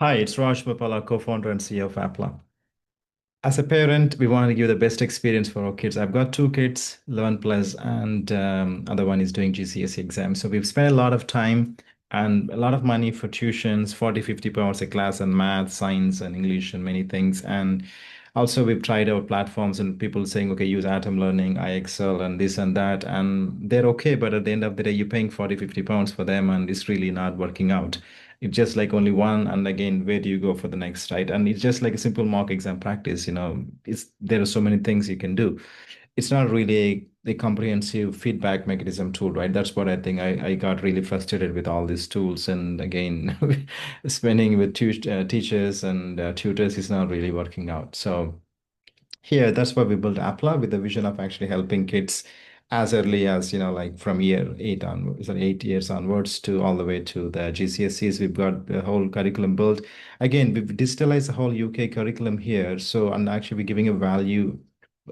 Hi, it's Raj Bapala, co-founder and CEO of Applaa. As a parent, we want to give the best experience for our kids. I've got two kids, 11 plus, and other one is doing GCSE exams. So we've spent a lot of time and a lot of money for tuitions, 40, 50 pounds a class and math, science, and English, and many things. And also we've tried our platforms and people saying, okay, use Atom Learning, iExcel, and this and that. And they're okay, but at the end of the day, you're paying 40, 50 pounds for them, and it's really not working out. It's just like only one, and again, where do you go for the next, right? And it's just like a simple mock exam practice, it's there are so many things you can do. It's not really a comprehensive feedback mechanism tool, right? That's what I think. I got really frustrated with all these tools, and again, spending with teachers and tutors is not really working out. So here, that's why we built Appla with the vision of actually helping kids as early as, like from year 8 years onwards to all the way to the GCSEs. We've got the whole curriculum built. Again, we've digitalized the whole UK curriculum here. So, and actually we're giving a value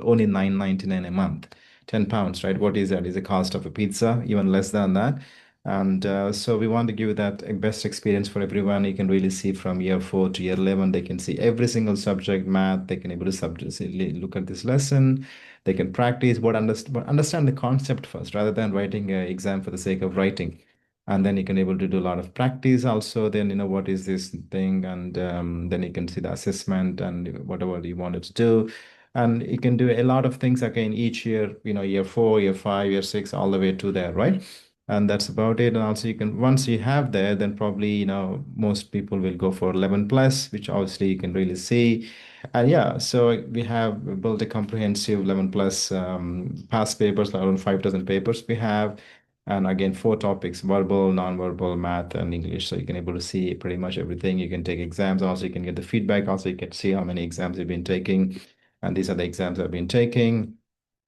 only 9.99 a month, 10 pounds, right? What is that? Is the cost of a pizza, even less than that. And so we want to give that a best experience for everyone. You can really see from year 4 to year 11, they can see every single subject, math, they can able to look at this lesson. They can practice but understand the concept first rather than writing an exam for the sake of writing. And then you can able to do a lot of practice also. Then, what is this thing? And then you can see the assessment and whatever you wanted to do. And you can do a lot of things again each year, year 4, year 5, year 6, all the way to there, right? And that's about it. And also you can, once you have there, then probably, most people will go for 11 plus, which obviously you can really see. And yeah, so we have built a comprehensive 11 plus past papers, around 5,000 papers we have. And again, four topics: verbal, non-verbal, math, and English. So you can able to see pretty much everything. You can take exams. Also, you can get the feedback. Also, you can see how many exams you've been taking. And these are the exams I've been taking,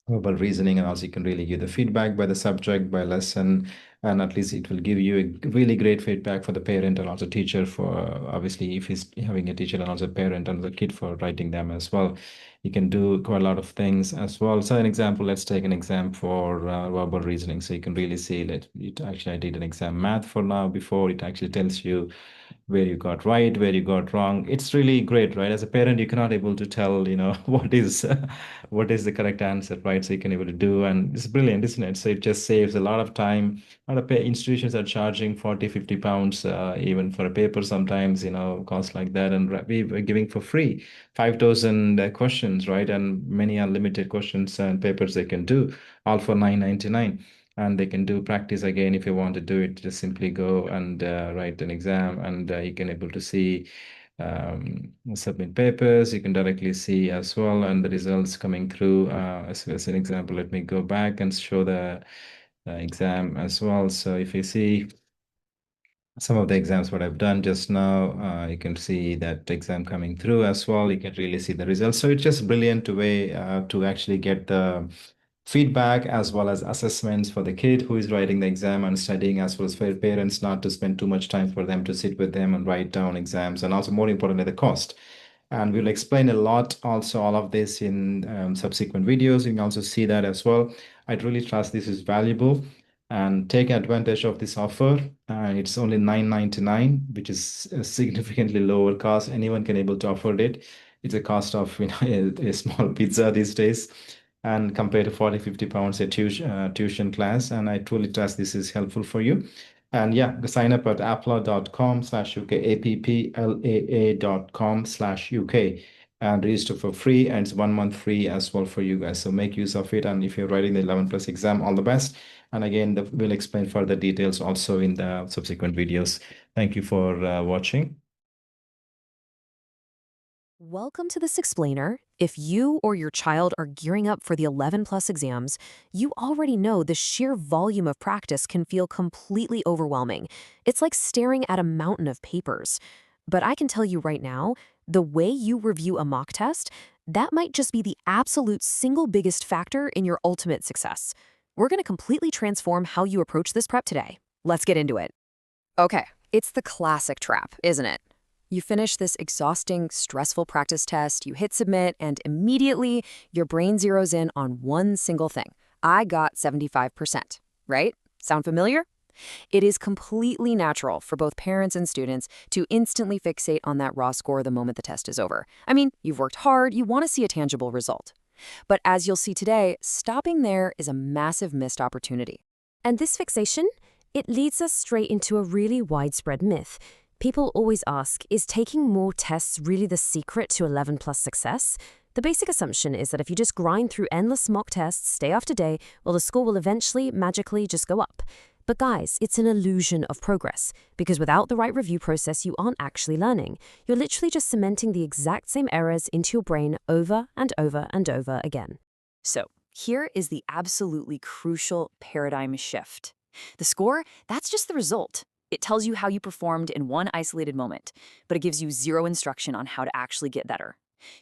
verbal reasoning, and also you can really give the feedback by the subject, by lesson, and at least it will give you a really great feedback for the parent and also teacher for obviously if he's having a teacher and also a parent and the kid for writing them as well. You can do quite a lot of things as well. So an example, let's take an exam for verbal reasoning. So you can really see that it actually I did an exam math for now before it actually tells you where you got right, where you got wrong. It's really great, right? As a parent, you cannot able to tell, what is the correct answer, right? So you can able to do, and it's brilliant, isn't it? So it just saves a lot of time. A lot of institutions are charging 40, 50 pounds, even for a paper sometimes, cost like that. And we're giving for free 5,000 questions, right? And many unlimited questions and papers they can do, all for 9.99, and they can do practice again if you want to do it. Just simply go and write an exam, and you can able to see, submit papers. You can directly see as well, and the results coming through. As an example, let me go back and show the exam as well. So if you see some of the exams what I've done just now, you can see that exam coming through as well. You can really see the results. So it's just brilliant way to actually get the feedback as well as assessments for the kid who is writing the exam and studying, as well as for parents not to spend too much time for them to sit with them and write down exams, and also more importantly the cost. And we'll explain a lot also all of this in subsequent videos. You can also see that as well. I really trust this is valuable, and take advantage of this offer. It's only 9.99, which is a significantly lower cost. Anyone can able to afford it. It's a cost of a small pizza these days, and compared to 40, 50 pounds a tuition class. And I truly trust this is helpful for you. And yeah, sign up at applaa.com/UK, applaa.com/UK, and register for free. And it's 1 month free as well for you guys. So make use of it. And if you're writing the 11 plus exam, all the best. And again, we'll explain further details also in the subsequent videos. Thank you for watching. Welcome to this explainer. If you or your child are gearing up for the 11 plus exams, you already know the sheer volume of practice can feel completely overwhelming. It's like staring at a mountain of papers. But I can tell you right now, the way you review a mock test, that might just be the absolute single biggest factor in your ultimate success. We're going to completely transform how you approach this prep today. Let's get into it. Okay, it's the classic trap, isn't it? You finish this exhausting, stressful practice test, you hit submit, and immediately your brain zeroes in on one single thing. I got 75%, right? Sound familiar? It is completely natural for both parents and students to instantly fixate on that raw score the moment the test is over. I mean, you've worked hard, you want to see a tangible result. But as you'll see today, stopping there is a massive missed opportunity. And this fixation, it leads us straight into a really widespread myth. People always ask, is taking more tests really the secret to 11 plus success? The basic assumption is that if you just grind through endless mock tests day after day, well, the score will eventually, magically just go up. But guys, it's an illusion of progress, because without the right review process, you aren't actually learning. You're literally just cementing the exact same errors into your brain over and over and over again. So, here is the absolutely crucial paradigm shift. The score, that's just the result. It tells you how you performed in one isolated moment, but it gives you zero instruction on how to actually get better.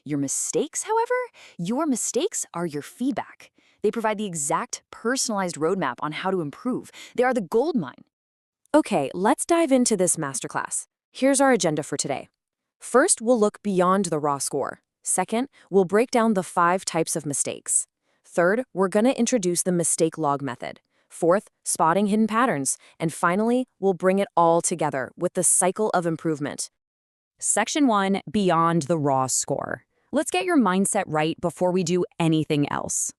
Your mistakes, however, your mistakes are your feedback. They provide the exact personalized roadmap on how to improve. They are the gold mine. Okay, let's dive into this masterclass. Here's our agenda for today. First, we'll look beyond the raw score. Second, we'll break down the 5 types of mistakes. Third, we're going to introduce the mistake log method. Fourth, spotting hidden patterns. And finally, we'll bring it all together with the cycle of improvement. Section 1, Beyond the Raw Score. Let's get your mindset right before we do anything else.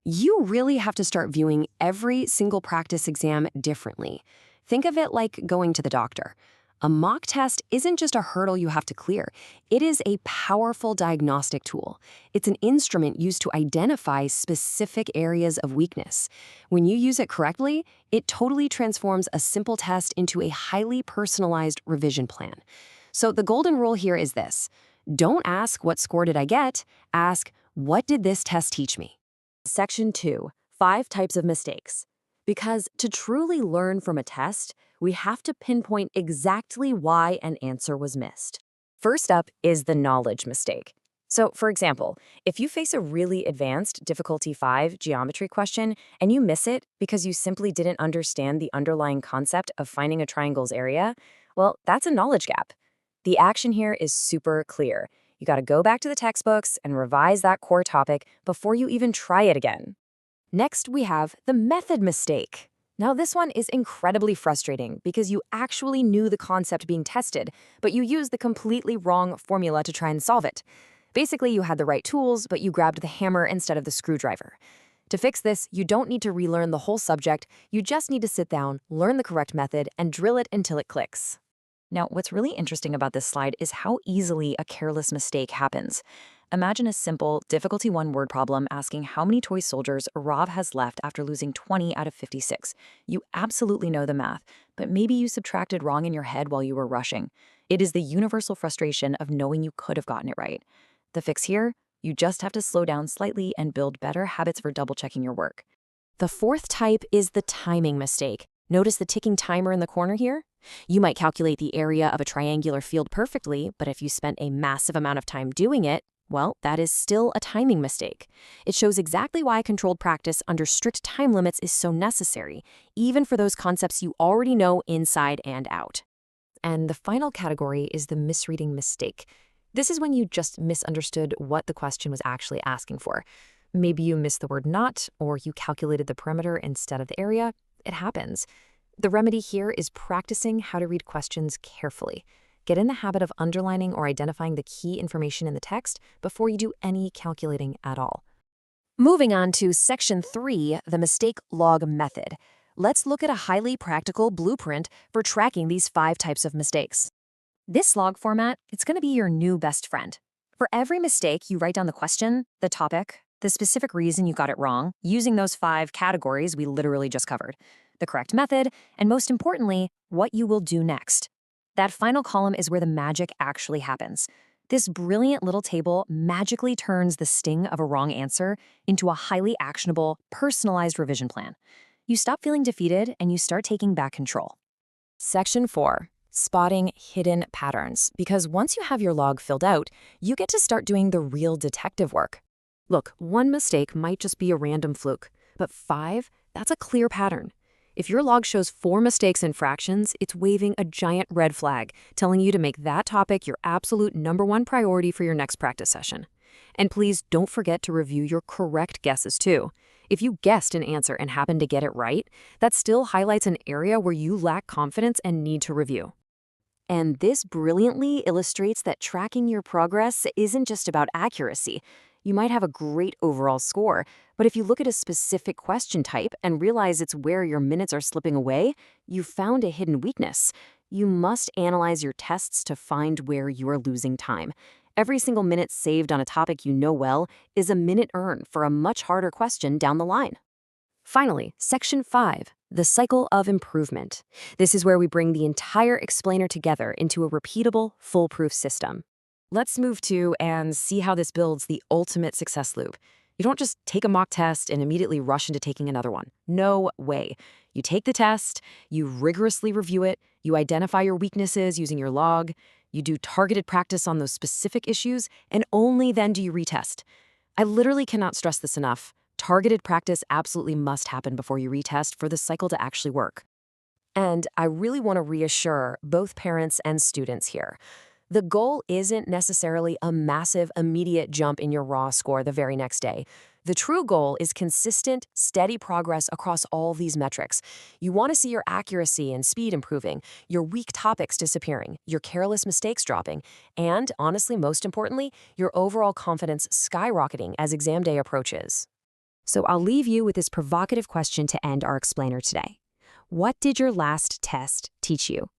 You really have to start viewing every single practice exam differently. Think of it like going to the doctor. A mock test isn't just a hurdle you have to clear. It is a powerful diagnostic tool. It's an instrument used to identify specific areas of weakness. When you use it correctly, it totally transforms a simple test into a highly personalized revision plan. So the golden rule here is this. Don't ask, what score did I get? Ask, what did this test teach me? Section 2, 5 types of mistakes. Because to truly learn from a test, we have to pinpoint exactly why an answer was missed. First up is the knowledge mistake. So, for example, if you face a really advanced difficulty 5 geometry question and you miss it because you simply didn't understand the underlying concept of finding a triangle's area, well, that's a knowledge gap. The action here is super clear. You got to go back to the textbooks and revise that core topic before you even try it again. Next, we have the method mistake. Now, this one is incredibly frustrating because you actually knew the concept being tested, but you used the completely wrong formula to try and solve it. Basically, you had the right tools, but you grabbed the hammer instead of the screwdriver. To fix this, you don't need to relearn the whole subject. You just need to sit down, learn the correct method, and drill it until it clicks. Now, what's really interesting about this slide is how easily a careless mistake happens. Imagine a simple, difficulty 1 word problem asking how many toy soldiers Rav has left after losing 20 out of 56. You absolutely know the math, but maybe you subtracted wrong in your head while you were rushing. It is the universal frustration of knowing you could have gotten it right. The fix here? You just have to slow down slightly and build better habits for double-checking your work. The 4th type is the timing mistake. Notice the ticking timer in the corner here? You might calculate the area of a triangular field perfectly, but if you spent a massive amount of time doing it, well, that is still a timing mistake. It shows exactly why controlled practice under strict time limits is so necessary, even for those concepts you already know inside and out. And the final category is the misreading mistake. This is when you just misunderstood what the question was actually asking for. Maybe you missed the word not, or you calculated the perimeter instead of the area. It happens. The remedy here is practicing how to read questions carefully. Get in the habit of underlining or identifying the key information in the text before you do any calculating at all. Moving on to Section 3, the mistake log method. Let's look at a highly practical blueprint for tracking these 5 types of mistakes. This log format, it's going to be your new best friend. For every mistake, you write down the question, the topic, the specific reason you got it wrong, using those 5 categories we literally just covered, the correct method, and most importantly, what you will do next. That final column is where the magic actually happens. This brilliant little table magically turns the sting of a wrong answer into a highly actionable, personalized revision plan. You stop feeling defeated and you start taking back control. Section 4, spotting hidden patterns. Because once you have your log filled out, you get to start doing the real detective work. Look, 1 mistake might just be a random fluke, but 5, that's a clear pattern. If your log shows 4 mistakes in fractions, it's waving a giant red flag, telling you to make that topic your absolute #1 priority for your next practice session. And please don't forget to review your correct guesses too. If you guessed an answer and happened to get it right, that still highlights an area where you lack confidence and need to review. And this brilliantly illustrates that tracking your progress isn't just about accuracy. You might have a great overall score, but if you look at a specific question type and realize it's where your minutes are slipping away, you've found a hidden weakness. You must analyze your tests to find where you are losing time. Every single minute saved on a topic you know well is a minute earned for a much harder question down the line. Finally, Section 5, the cycle of improvement. This is where we bring the entire explainer together into a repeatable, foolproof system. Let's move to and see how this builds the ultimate success loop. You don't just take a mock test and immediately rush into taking another one. No way. You take the test, you rigorously review it, you identify your weaknesses using your log, you do targeted practice on those specific issues, and only then do you retest. I literally cannot stress this enough. Targeted practice absolutely must happen before you retest for the cycle to actually work. And I really want to reassure both parents and students here. The goal isn't necessarily a massive, immediate jump in your raw score the very next day. The true goal is consistent, steady progress across all these metrics. You want to see your accuracy and speed improving, your weak topics disappearing, your careless mistakes dropping, and, honestly, most importantly, your overall confidence skyrocketing as exam day approaches. So I'll leave you with this provocative question to end our explainer today. What did your last test teach you?